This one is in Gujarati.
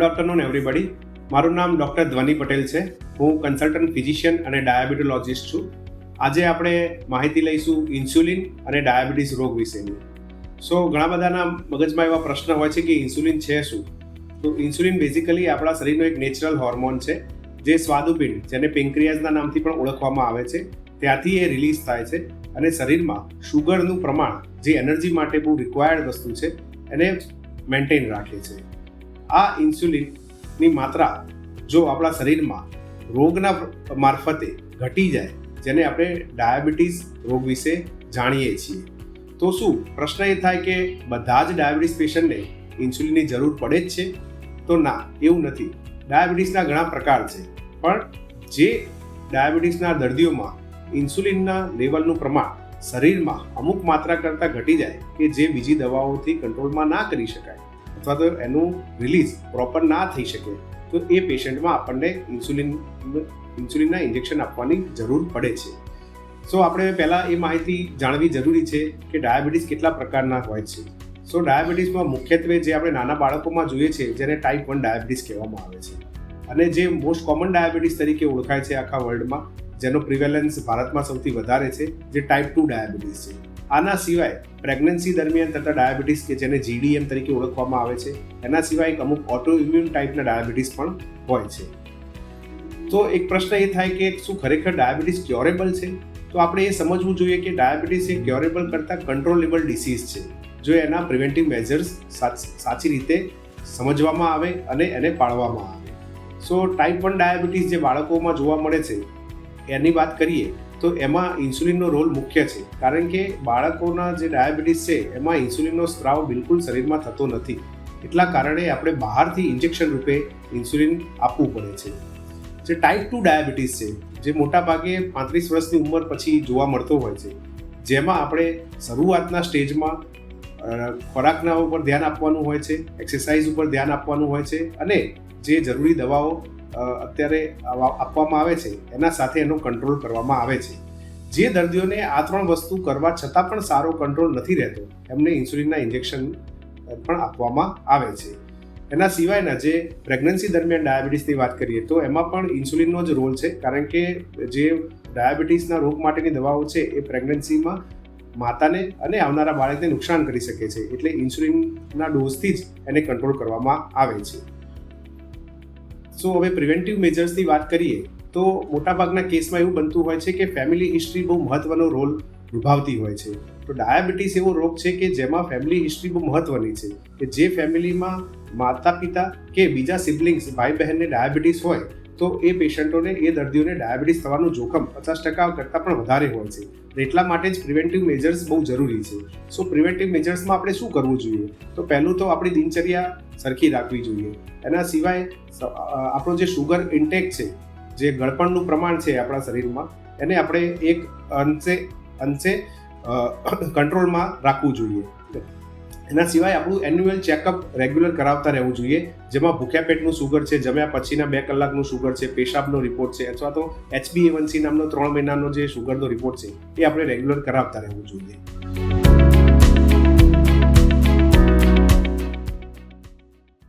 Good afternoon everybody. મારું નામ ડૉક્ટર ધ્વની પટેલ છે. હું કન્સલ્ટન્ટ ફિઝિશિયન અને ડાયાબિટોલોજિસ્ટ છું. આજે આપણે માહિતી લઈશું ઇન્સ્યુલિન અને ડાયાબિટીસ રોગ વિશેની. ઘણા બધાના મગજમાં એવા પ્રશ્ન હોય છે કે ઇન્સ્યુલિન છે શું? તો ઇન્સ્યુલિન બેઝિકલી આપણા શરીરનો એક નેચરલ હોર્મોન છે, જે સ્વાદુપિંડ, જેને પેન્ક્રિયાઝના નામથી પણ ઓળખવામાં આવે છે, ત્યાંથી એ રિલીઝ થાય છે અને શરીરમાં શુગરનું પ્રમાણ, જે એનર્જી માટે બહુ રિક્વાયર્ડ વસ્તુ છે, એને મેન્ટેન રાખે છે. આ ઇન્સ્યુલિનની માત્રા જો આપણા શરીરમાં રોગના મારફતે ઘટી જાય, જેને આપણે ડાયાબિટીસ રોગ વિશે જાણીએ છીએ, તો શું પ્રશ્ન એ થાય કે બધા જ ડાયાબિટીસ પેશન્ટને ઇન્સ્યુલિનની જરૂર પડે જ છે? તો ના, એવું નથી. ડાયાબિટીસના ઘણા પ્રકાર છે, પણ જે ડાયાબિટીસના દર્દીઓમાં ઇન્સ્યુલિનના લેવલનું પ્રમાણ શરીરમાં અમુક માત્રા કરતાં ઘટી જાય કે જે બીજી દવાઓથી કંટ્રોલમાં ના કરી શકાય, અથવા તો એનું રિલીઝ પ્રોપર ના થઈ શકે, તો એ પેશન્ટમાં આપણને ઇન્સ્યુલિનના ઇન્જેક્શન આપવાની જરૂર પડે છે. આપણે પહેલાં એ માહિતી જાણવી જરૂરી છે કે ડાયાબિટીસ કેટલા પ્રકારના હોય છે. ડાયાબિટીસમાં મુખ્યત્વે જે આપણે નાના બાળકોમાં જોઈએ છે, જેને ટાઈપ 1 ડાયાબિટીસ કહેવામાં આવે છે, અને જે મોસ્ટ કોમન ડાયાબિટીસ તરીકે ઓળખાય છે આખા વર્લ્ડમાં, જેનો પ્રિવેલન્સ ભારતમાં સૌથી વધારે છે, જે ટાઈપ 2 ડાયાબિટીસ છે. આના સિવાય પ્રેગ્નન્સી દરમિયાન થતા ડાયાબિટીસ, કે જેને GDM તરીકે ઓળખવામાં આવે છે, એના સિવાય એક અમુક ઓટો ઇમ્યુન ટાઈપના ડાયાબિટીસ પણ હોય છે. તો એક પ્રશ્ન એ થાય કે શું ખરેખર ડાયાબિટીસ ક્યોરેબલ છે? તો આપણે એ સમજવું જોઈએ કે ડાયાબિટીસ એ ક્યોરેબલ કરતાં કંટ્રોલેબલ ડિસીઝ છે, જો એના પ્રિવેન્ટિવ મેજર્સ સાચી રીતે સમજવામાં આવે અને એને પાળવામાં આવે. ટાઈપ 1 ડાયાબિટીસ જે બાળકોમાં જોવા મળે છે, એની વાત કરીએ તો એમાં ઇન્સ્યુલિનનો રોલ મુખ્ય છે, કારણ કે બાળકોના જે ડાયાબિટીસ છે એમાં ઇન્સ્યુલિનનો સ્ત્રાવ બિલકુલ શરીરમાં થતો નથી. એટલા કારણે આપણે બહારથી ઇન્જેક્શન રૂપે ઇન્સ્યુલિન આપવું પડે છે. જે ટાઈપ 2 ડાયાબિટીસ છે, જે મોટાભાગે 35 વર્ષની ઉંમર પછી જોવા મળતો હોય છે, જેમાં આપણે શરૂઆતના સ્ટેજમાં ખોરાકના ઉપર ધ્યાન આપવાનું હોય છે, એક્સરસાઇઝ ઉપર ધ્યાન આપવાનું હોય છે, અને જે જરૂરી દવાઓ અત્યારે આપવામાં આવે છે એના સાથે એનો કંટ્રોલ કરવામાં આવે છે. જે દર્દીઓને આ 3 વસ્તુ કરવા છતાં પણ સારો કંટ્રોલ નથી રહેતો, એમને ઇન્સ્યુલિનના ઇન્જેક્શન પણ આપવામાં આવે છે. એના સિવાયના જે પ્રેગ્નન્સી દરમિયાન ડાયાબિટીસની વાત કરીએ તો એમાં પણ ઇન્સ્યુલિનનો જ રોલ છે, કારણ કે જે ડાયાબિટીસના રોગ માટેની દવાઓ છે એ પ્રેગ્નન્સીમાં માતાને અને આવનારા બાળકને નુકસાન કરી શકે છે, એટલે ઇન્સ્યુલિનના ડોઝથી જ એને કંટ્રોલ કરવામાં આવે છે. હવે પ્રિવેન્ટિવ મેજર્સની વાત કરીએ તો મોટાભાગના કેસમાં એવું બનતું હોય છે કે ફેમિલી હિસ્ટ્રી બહુ મહત્વનો રોલ નિભાવતી હોય છે. તો ડાયાબિટીસ એવો રોગ છે કે જેમાં ફેમિલી હિસ્ટ્રી બહુ મહત્વની છે, કે જે ફેમિલીમાં માતા પિતા કે બીજા સિબ્લિંગ્સ, ભાઈ બહેનને ડાયાબિટીસ હોય, તો એ પેશન્ટોને, એ દર્દીઓને ડાયાબિટીસ થવાનું જોખમ 50% કરતાં પણ વધારે હોય છે. એટલા માટે જ પ્રિવેન્ટિવ મેજર્સ બહુ જરૂરી છે. પ્રિવેન્ટિવ મેજર્સમાં આપણે શું કરવું જોઈએ? તો પહેલું તો આપણી દિનચર્યા સરખી રાખવી જોઈએ. એના સિવાય આપણો જે શુગર ઇન્ટેક છે, જે ગળપણનું પ્રમાણ છે આપણા શરીરમાં, એને આપણે એક અંશે કંટ્રોલમાં રાખવું જોઈએ. એના સિવાય આપણું એન્યુઅલ ચેકઅપ રેગ્યુલર કરાવતા રહેવું જોઈએ, જેમાં ભૂખ્યા પેટનું શુગર છે, જમ્યા પછીના 2 કલાકનું શુગર છે, પેશાબનો રિપોર્ટ છે, અથવા તો HbA1c નામનો 3 મહિનાનો જે શુગરનો રિપોર્ટ છે, એ આપણે રેગ્યુલર કરાવતા રહેવું જોઈએ.